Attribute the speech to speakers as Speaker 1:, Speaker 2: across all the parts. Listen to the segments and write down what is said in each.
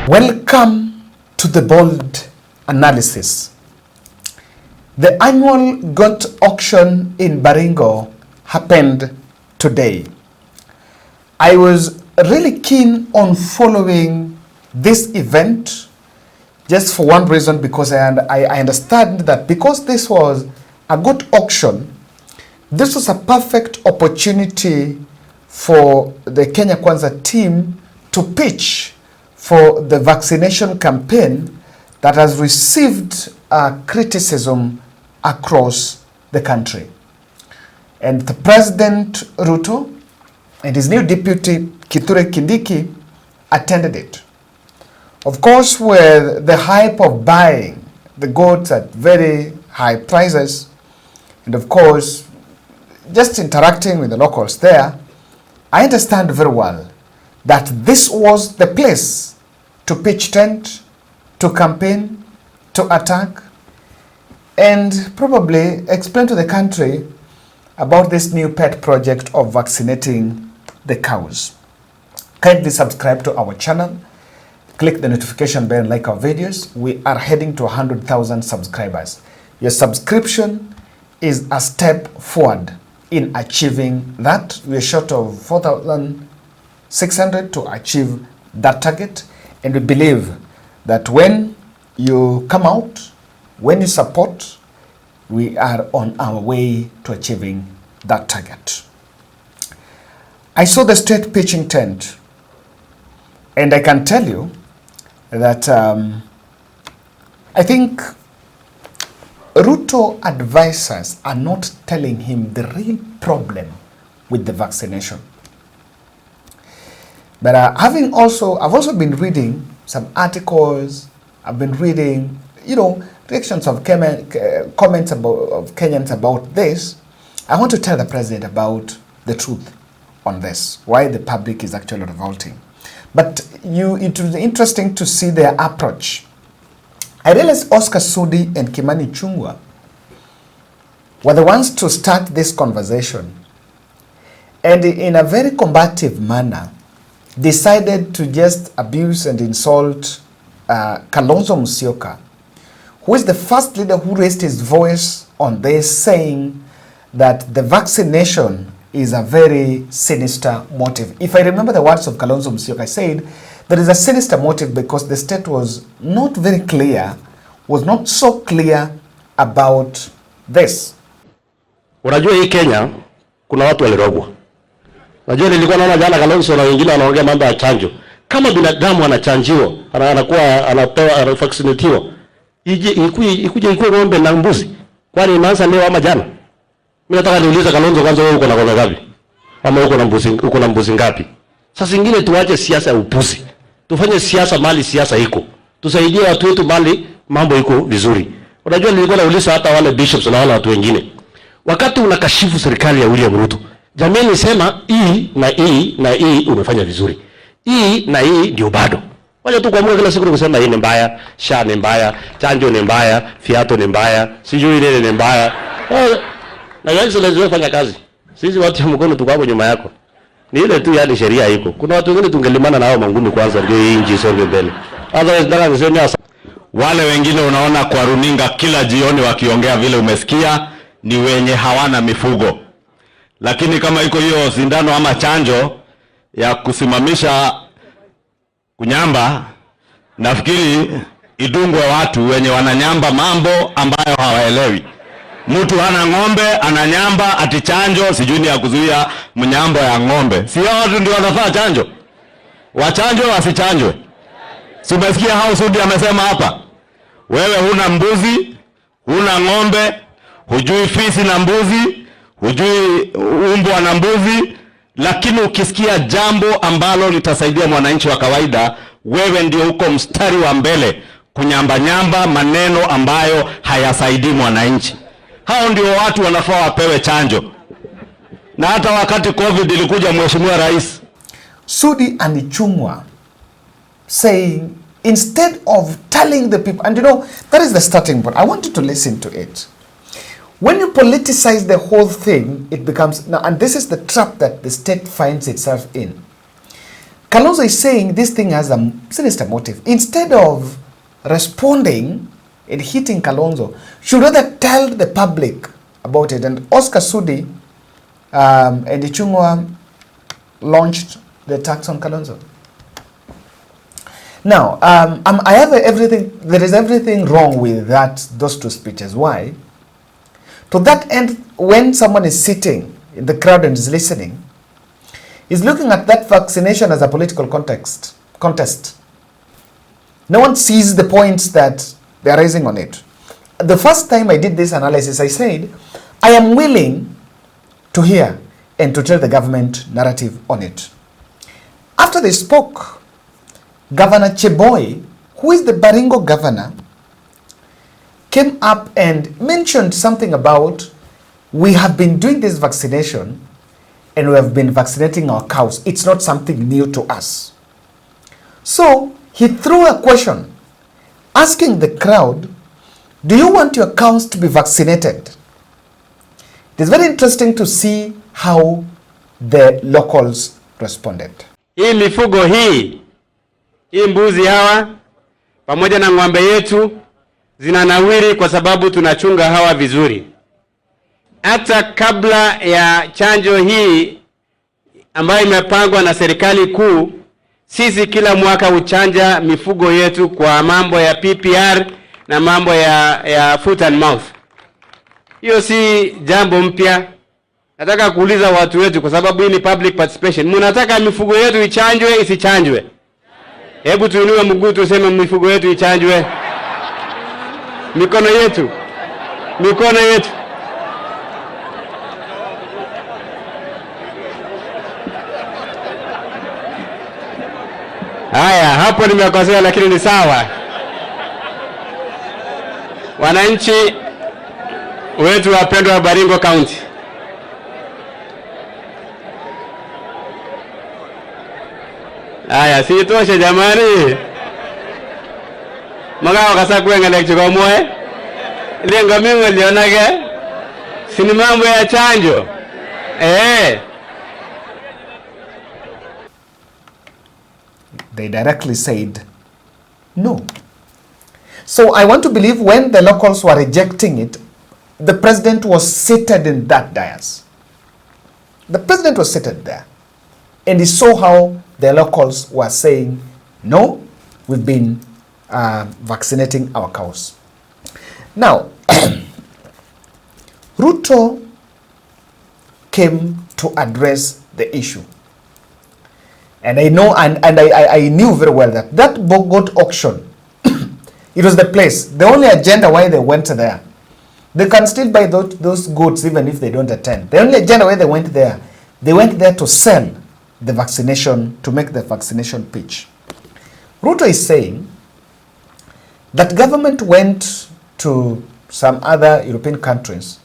Speaker 1: Welcome to the bold analysis. The annual goat auction in Baringo happened today. I was really keen on following this event just for one reason, because I understand that because this was a goat auction, this was a perfect opportunity for the Kenya Kwanza team to pitch for the vaccination campaign that has received criticism across the country. And the President Ruto and his new deputy Kithure Kindiki attended it. Of course, with the hype of buying the goats at very high prices, and of course, just interacting with the locals there, I understand very well that this was the place to pitch tent, to campaign, to attack, and probably explain to the country about this new pet project of vaccinating the cows. Kindly subscribe to our channel, click the notification bell and like our videos. We are heading to 100,000 subscribers. Your subscription is a step forward in achieving that. We are short of 4,600 to achieve that target, and we believe that when you come out, when you support, we are on our way to achieving that target. I saw the state pitching tent, and I can tell you that I think Ruto advisors are not telling him the real problem with the vaccination. But I've also been reading some articles. I've been reading, reactions of comments of Kenyans about this. I want to tell the president about the truth on this, why the public is actually revolting. But it was interesting to see their approach. I realized Oscar Sudi and Kimani Ichung'wah were the ones to start this conversation, and in a very combative manner decided to just abuse and insult Kalonzo Musyoka, who is the first leader who raised his voice on this, saying that the vaccination is a very sinister motive. If I remember the words of Kalonzo Musyoka, I said there is a sinister motive because the state was not very clear, was not so clear about this.
Speaker 2: Unajua hii Kenya kuna watu walirogwa. Unajua nilikuwa naona jana Kalonzo na wengine wanaongea mambo ya chanjo. Kama binadamu anachanjiwa, anakuwa anapewa, anavaccinatiwa. Ikuje ng'ombe na mbuzi. Kwani imeanza leo ama jana? Mimi nataka niulize Kalonzo kwanza, wewe uko na ng'ombe ngapi? Ama uko na mbuzi ngapi? Sasa zingine tuache siasa ya upuzi. Tufanye siasa mali siasa iko. Tusaidie watu wetu mali mambo iko vizuri. Unajua nilikuwa nauliza hata wale bishops na wale watu wengine. Wakati unakashifu serikali ya William Ruto, jamii sema hii na hii umefanya vizuri. Hii na hii ndio bado. Wacha tu kuamua kila siku kusema hii ni mbaya, sha ni mbaya, chanjo ni mbaya, fiato ni mbaya, sijui nini ni mbaya. Na yanzo lazima fanya kazi. Sisi watu wa mkono tuko hapo nyuma yako. Ni ile tu yani sheria iko. Kuna watu wengine tungelimana na hao mangumi kwanza ndio hii nchi isonge mbele. Otherwise nataka niseme wale wengine unaona kwa runinga kila jioni wakiongea vile umesikia ni wenye hawana mifugo. Lakini kama iko hiyo sindano ama chanjo ya kusimamisha kunyamba, nafikiri idungwe watu wenye wananyamba mambo ambayo hawaelewi. Mtu hana ng'ombe ananyamba ati chanjo sijui ni ya kuzuia mnyambo ya ng'ombe. Si watu ndio wanafaa chanjo? Wachanjwe wasichanjwe? Si umesikia hao Sudi amesema hapa? Wewe huna mbuzi, huna ng'ombe, hujui fisi na mbuzi, hujui umbwa na mbuzi, lakini ukisikia jambo ambalo litasaidia mwananchi wa kawaida, wewe ndio uko mstari wa mbele kunyamba maneno ambayo hayasaidii mwananchi. Hao ndio watu wanafaa wapewe chanjo. Na hata wakati COVID ilikuja, Mheshimiwa Rais
Speaker 1: Sudi and Ichung'wah saying, instead of telling the people, and that is the starting point. I want you to listen to it. When you politicize the whole thing, it becomes, now, and this is the trap that the state finds itself in. Kalonzo is saying this thing has a sinister motive. Instead of responding and hitting Kalonzo, should rather tell the public about it. And Oscar Sudi and Ichung'wa launched the attacks on Kalonzo. Now, I have everything. There is everything wrong with those two speeches. Why? To that end, when someone is sitting in the crowd and is listening, is looking at that vaccination as a political contest. No one sees the points that they are raising on it. The first time I did this analysis, I said, I am willing to hear and to tell the government narrative on it. After they spoke, Governor Cheboy, who is the Baringo governor, came up and mentioned something about, we have been doing this vaccination and we have been vaccinating our cows. It's not something new to us. So he threw a question asking the crowd, do you want your cows to be vaccinated? It is very interesting to see how the locals responded.
Speaker 3: Hii mifugo hii mbuzi hawa pamoja na ng'ombe yetu zinanawiri kwa sababu tunachunga hawa vizuri. Hata kabla ya chanjo hii ambayo imepangwa na serikali kuu, sisi kila mwaka huchanja mifugo yetu kwa mambo ya PPR na mambo ya foot and mouth. Hiyo si jambo mpya. Nataka kuuliza watu wetu kwa sababu hii ni public participation. Mnataka mifugo yetu ichanjwe isichanjwe? Hebu tuinue mguu tuseme mifugo yetu ichanjwe. Mikono yetu. Mikono yetu. Haya, hapo nimekosea lakini ni sawa. Wananchi wetu wapendwa wa Baringo County. Haya, si toshe jamani. Magawa kasa kuenga lekchiko mwe. Lengo mimi lionage. Sini mambo ya chanjo.
Speaker 1: They directly said no. So I want to believe when the locals were rejecting it, the president was seated in that dais. The president was seated there. And he saw how the locals were saying, no, we've been vaccinating our cows. Now, Ruto came to address the issue. And I know, and I knew very well that goat auction, it was the place, the only agenda why they went there. They can still buy those goats even if they don't attend. The only agenda why they went there to sell the vaccination, to make the vaccination pitch. Ruto is saying that government went to some other European countries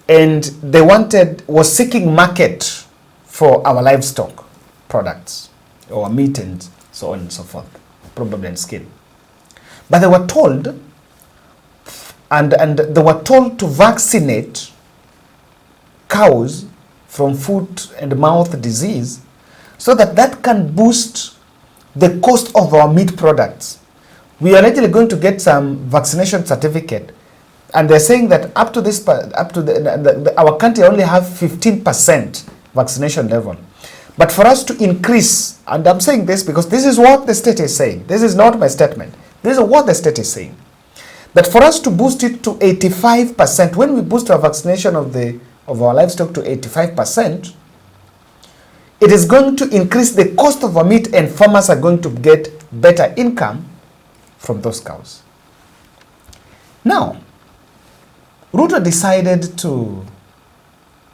Speaker 1: and they was seeking market for our livestock products, or meat and so on and so forth, probably and skin. But they were told, and they were told to vaccinate cows from foot and mouth disease so that can boost the cost of our meat products. We are actually going to get some vaccination certificate, and they're saying that up to our country only have 15% vaccination level. But for us to increase, and I'm saying this because this is what the state is saying. This is not my statement. This is what the state is saying. That for us to boost it to 85%, when we boost our vaccination of our livestock to 85%, it is going to increase the cost of our meat and farmers are going to get better income from those cows. Now, Ruto decided to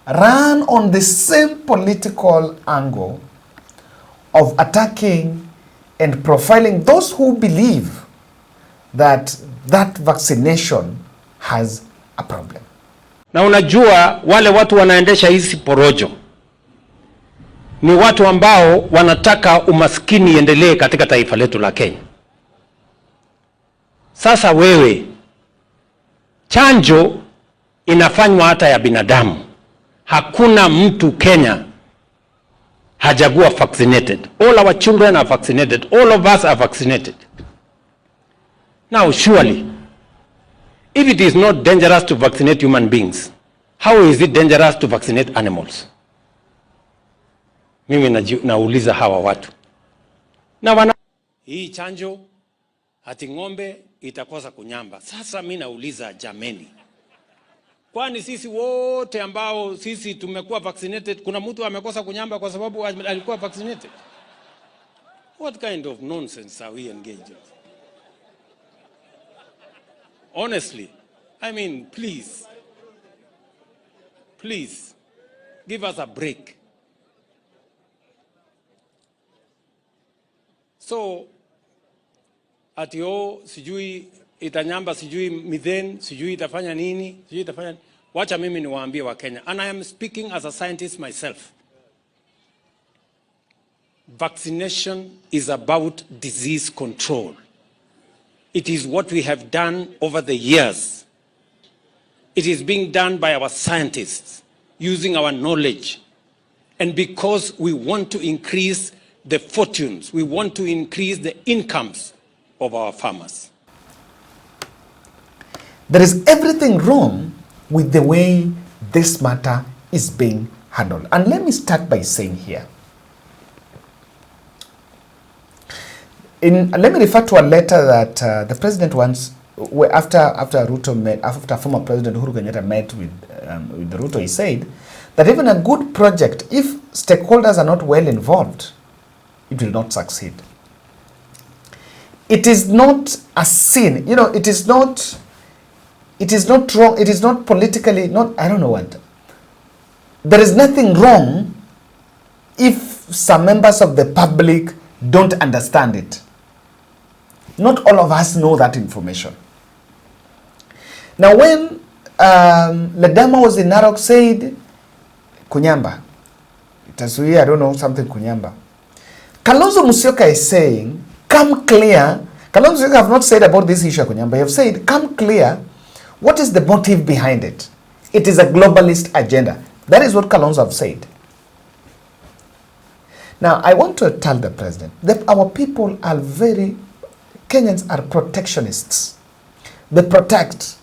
Speaker 1: run on the same political angle of attacking and profiling those who believe that vaccination has a problem.
Speaker 4: Na unajua wale watu wanaendesha hizi porojo ni watu ambao wanataka umaskini iendelee katika taifa letu la Kenya. Sasa wewe, chanjo inafanywa hata ya binadamu. Hakuna mtu Kenya hajakuwa vaccinated. All our children are vaccinated. All of us are vaccinated. Now, surely, if it is not dangerous to vaccinate human beings, how is it dangerous to vaccinate animals? Mimi nauliza hawa watu. Na wana hii chanjo hati ng'ombe itakosa kunyamba. Sasa mimi nauliza jameni. Kwani sisi wote ambao sisi tumekuwa vaccinated, kuna mtu amekosa kunyamba kwa sababu alikuwa vaccinated? What kind of nonsense are we engaged in? Honestly, I mean, please, give us a break. So, atio sijui itanyamba, sijui methane, sijui itafanya nini, sijui itafanya nini. Wacha mimi niwaambie wa Kenya, and I am speaking as a scientist myself. Vaccination is about disease control. It is what we have done over the years. It is being done by our scientists using our knowledge. And because we want to increase the fortunes, we want to increase the incomes of our farmers.
Speaker 1: There is everything wrong with the way this matter is being handled. And let me start by saying here, let me refer to a letter that the president once, after former President Uhuru Kenyatta met with Ruto, he said that even a good project, if stakeholders are not well involved, it will not succeed. It is not a sin, it is not wrong, it is not politically, I don't know what. There is nothing wrong if some members of the public don't understand it. Not all of us know that information. Now when Ledama was in Narok said, Kunyamba, I don't know, something Kunyamba. Kalonzo Musyoka is saying, come clear. Kalonzo Musyoka have not said about this issue of Kunyamba. They have said, come clear, what is the motive behind it? It is a globalist agenda. That is what Kalonzo have said. Now, I want to tell the president that our people are Kenyans are protectionists. They protect.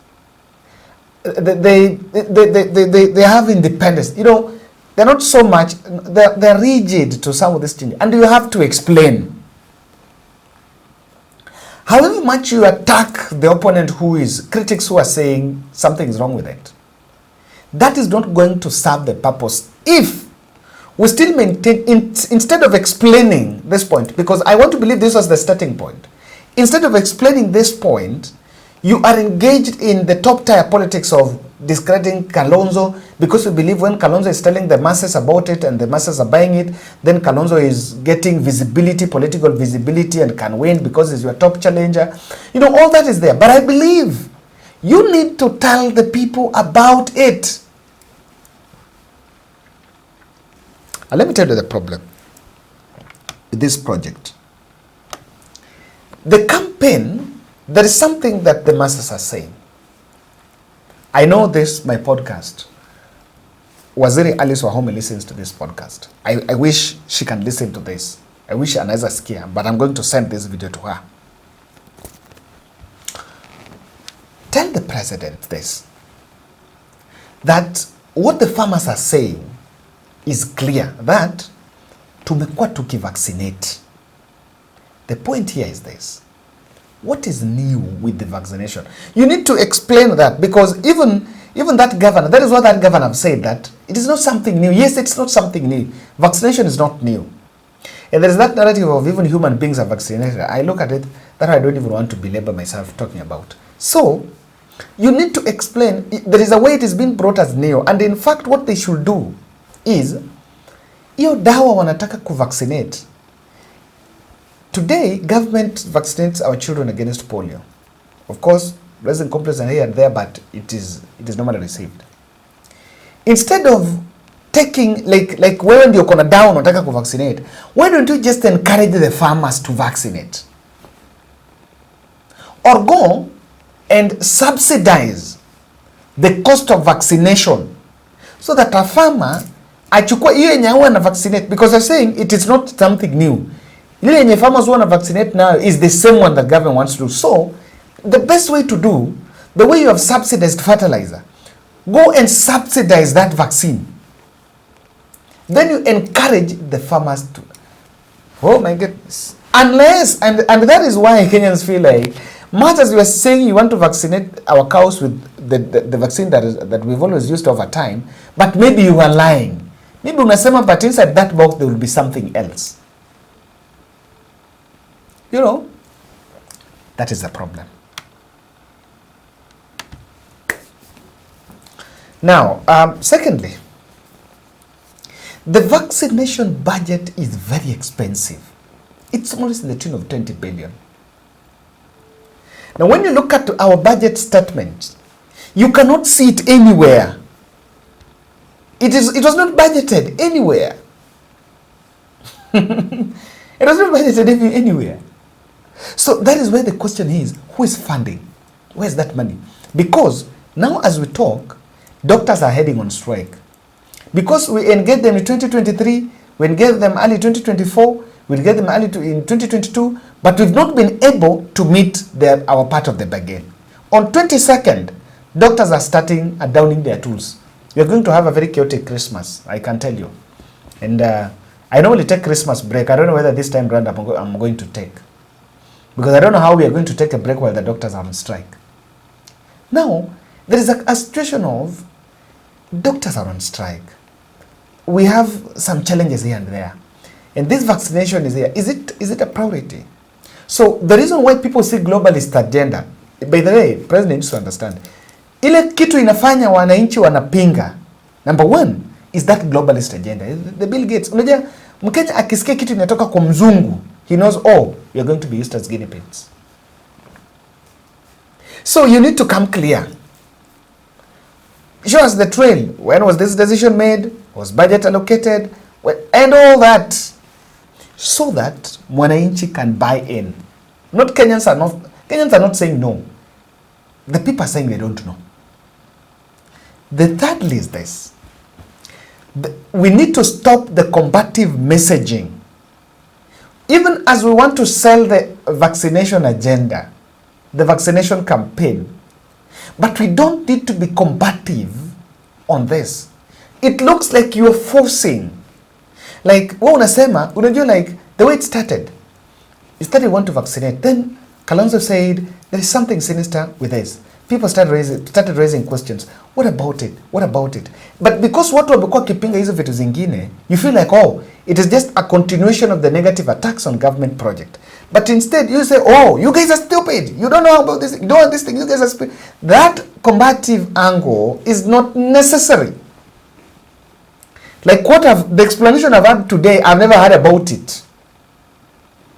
Speaker 1: They have independence. They're not so much, they're rigid to some of this change. And you have to explain. However much you attack the opponent critics who are saying something is wrong with it, that is not going to serve the purpose if we still maintain, instead of explaining this point, because I want to believe this was the starting point. Instead of explaining this point, you are engaged in the top tier politics of discrediting Kalonzo, because you believe when Kalonzo is telling the masses about it and the masses are buying it, then Kalonzo is getting visibility, political visibility, and can win because he's your top challenger. All that is there. But I believe you need to tell the people about it. And let me tell you the problem with this project. The campaign, there is something that the masses are saying. I know this, my podcast. Waziri Alice Wahome listens to this podcast. I wish she can listen to this. I wish anaweza sikia, but I'm going to send this video to her. Tell the president this, that what the farmers are saying is clear, that tumekuwa tukivaccinate. The point here is this. What is new with the vaccination? You need to explain that, because even that governor, that is what that governor have said, that it is not something new. Yes, it's not something new. Vaccination is not new. And there is that narrative of even human beings are vaccinated. I look at it, that I don't even want to belabor myself talking about. So, you need to explain, there is a way it is being brought as new. And in fact, what they should do is, iyo dawa wanataka kuvaccinate. Today, government vaccinates our children against polio. Of course, resin complex and here and there, but it is normally received. Instead of taking, like when you're gonna down or take vaccinate, why don't you just encourage the farmers to vaccinate? Or go and subsidize the cost of vaccination so that a farmer achukue hiyo yenye huwa na vaccinate, because they're saying it is not something new. Ile yenye farmers want to vaccinate now is the same one the government wants to do. So the best way to do, the way you have subsidized fertilizer, go and subsidize that vaccine. Then you encourage the farmers to, oh my goodness. Unless, and that is why Kenyans feel like, much as you are saying you want to vaccinate our cows with the vaccine that we've always used over time, but maybe you are lying. Maybe unasema, but inside that box there will be something else. You know, that is the problem. Now, secondly, the vaccination budget is very expensive. It's almost in the tune of 20 billion. Now, when you look at our budget statement, you cannot see it anywhere. It was not budgeted anywhere. It was not budgeted anywhere. So that is where the question is, who is funding? Where's that money? Because now as we talk, doctors are heading on strike. Because we engage them in 2023, we engage them early 2024, we'll get them early in 2022, but we've not been able to meet our part of the bargain. On 22nd, doctors are starting downing their tools. We're going to have a very chaotic Christmas, I can tell you. And I normally take Christmas break. I don't know whether this time round I'm going to take. Because I don't know how we are going to take a break while the doctors are on strike. Now, there is a situation of doctors are on strike. We have some challenges here and there. And this vaccination is here. Is it a priority? So the reason why people see globalist agenda, by the way, President needs to understand, ile kitu inafanya wananchi wanapinga, number one, is that globalist agenda. The Bill Gates. Unajua, Mkenya akisikia kitu inatoka kwa mzungu, he knows, oh, we are going to be used as guinea pigs. So you need to come clear. Show us the trail. When was this decision made? Was budget allocated? And all that. So that mwananchi can buy in. Kenyans are not saying no. The people are saying they don't know. The thirdly is this. We need to stop the combative messaging. Even as we want to sell the vaccination agenda, the vaccination campaign, but we don't need to be combative on this. It looks like you're forcing. Like, unajua, like, the way it started, you started want to vaccinate. Then Kalonzo said, there is something sinister with this. People started raising questions. What about it? What about it? But because watu wamekuwa kipinga hizo vitu zingine, you feel like, oh, it is just a continuation of the negative attacks on government project. But instead, you say, oh, you guys are stupid. You don't know about this. You don't want this thing. You guys are stupid. That combative angle is not necessary. Like the explanation I've had today, I've never heard about it.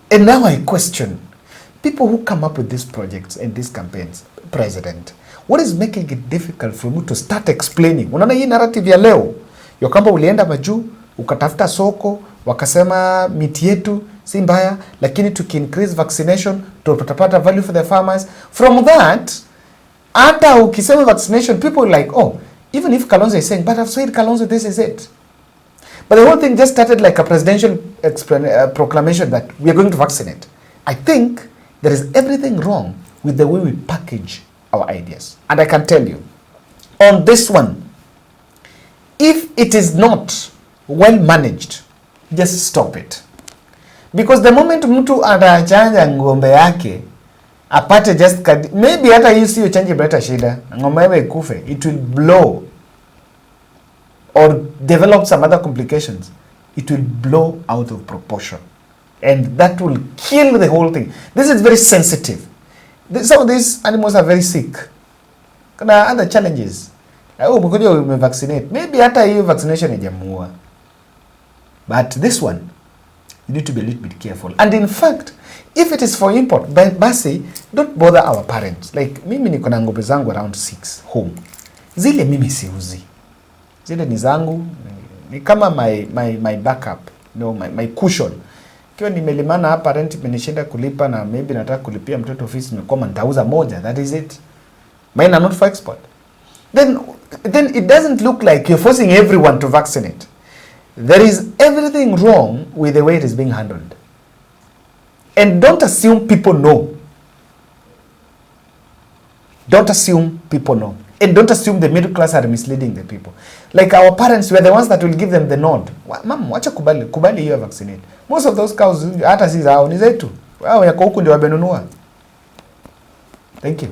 Speaker 1: And now I question people who come up with these projects and these campaigns. President, what is making it difficult for you to start explaining? Unaona hii narrative ya leo, ya kwamba ulienda majuu, ukatafuta soko, wakasema miti yetu si mbaya, lakini increase vaccination, tutapata value for the farmers. From that, hata ukisema vaccination, people are like, oh, even if Kalonzo is saying, but I've said Kalonzo, this is it. But the whole thing just started like a presidential proclamation that we are going to vaccinate. I think there is everything wrong with the way we package our ideas. And I can tell you, on this one, if it is not well managed, just stop it. Because the moment mtu anachanja ngombe yake, apate just maybe hata hii sio change better shida, ngombe yake ikufe, it will blow or develop some other complications. It will blow out of proportion. And that will kill the whole thing. This is very sensitive. Some of these animals are very sick. Kuna other challenges. Mkuja umevaccinate. Maybe hata hiyo vaccination ijamuua. But this one, you need to be a little bit careful. And in fact, if it is for import, basi, don't bother our parents. Like, mimi niko na ng'ombe zangu around 6 home. Zile mimi siuzi. Zile ni zangu. Ni kama my backup. No, my cushion. Kiwa nimelimana hapa rent imenishinda kulipa na maybe nataka kulipia mtoto fees nimekoma nitauza moja, that is it. Mine are not for export. Then it doesn't look like you're forcing everyone to vaccinate. There is everything wrong with the way it is being handled. And don't assume people know. Don't assume people know. And don't assume the middle class are misleading the people. Like our parents were the ones that will give them the nod. Mama, wacha kubali hiyo vaccinate. Most of those cows, hata si zao, ni zetu. Wao yako huku ndio wamenunua. Thank you.